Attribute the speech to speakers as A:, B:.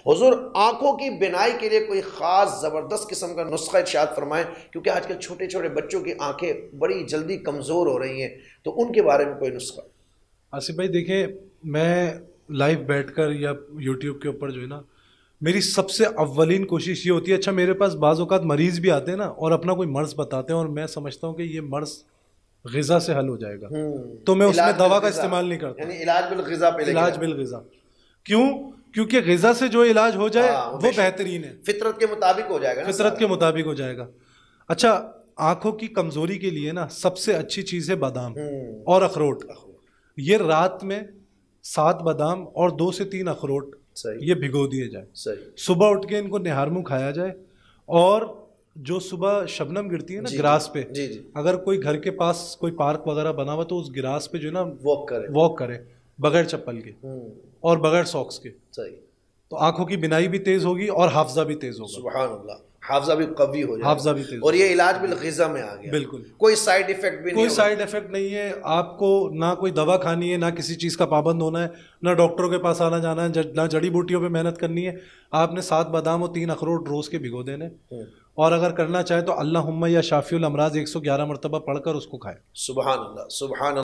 A: حضور آنکھوں کی بینائی کے لیے کوئی خاص زبردست قسم کا نسخہ ارشاد فرمائیں، کیونکہ آج کل چھوٹے چھوٹے بچوں کی آنکھیں بڑی جلدی کمزور ہو رہی ہیں، تو ان کے بارے میں کوئی نسخہ؟
B: آصف بھائی دیکھیں، میں لائیو بیٹھ کر یا یوٹیوب کے اوپر جو ہے نا، میری سب سے اولین کوشش یہ ہوتی ہے، اچھا میرے پاس بعض اوقات مریض بھی آتے ہیں نا اور اپنا کوئی مرض بتاتے ہیں اور میں سمجھتا ہوں کہ یہ مرض غذا سے حل ہو جائے گا، تو میں اس میں دوا کا استعمال نہیں کرتا،
A: یعنی علاج بالغذا پہ،
B: علاج بالغذا. کیوں؟ کیونکہ غذا سے جو علاج ہو جائے وہ بہترین ہے،
A: فطرت کے مطابق ہو جائے گا،
B: فطرت کے مطابق ہو جائے گا. اچھا آنکھوں کی کمزوری کے لیے نا سب سے اچھی چیز ہے بادام اور اخروٹ. یہ رات میں 7 بادام اور 2 سے 3 اخروٹ یہ بھگو دیے جائے، صبح اٹھ کے ان کو نہار منہ کھایا جائے، اور جو صبح شبنم گرتی ہے نا گراس پہ، اگر کوئی گھر کے پاس کوئی پارک وغیرہ بنا ہوا تو اس گراس پہ جو ہے نا واک کرے بغیر چپل کے اور بغیر ساکس کے، تو آنکھوں کی بینائی بھی تیز ہوگی اور حافظہ بھی تیز ہوگا.
A: سبحان اللہ، حافظہ بھی قوی ہو جائے،
B: حافظہ بھی تیز،
A: اور یہ علاج بالغذا میں آ گیا.
B: بالکل
A: کوئی سائیڈ ایفیکٹ بھی نہیں،
B: کوئی سائیڈ ایفیکٹ نہیں ہے. آپ کو نہ کوئی دوا کھانی ہے، نہ کسی چیز کا پابند ہونا ہے، نہ ڈاکٹروں کے پاس آنا جانا ہے، نہ جڑی بوٹیوں پہ محنت کرنی ہے. آپ نے 7 بادام اور 3 اخروٹ روز کے بھگو دینے، اور اگر کرنا چاہے تو اللہم یا شافی الامراض 111 مرتبہ پڑھ کر اس کو کھائے.
A: سبحان اللہ، سبحان اللہ.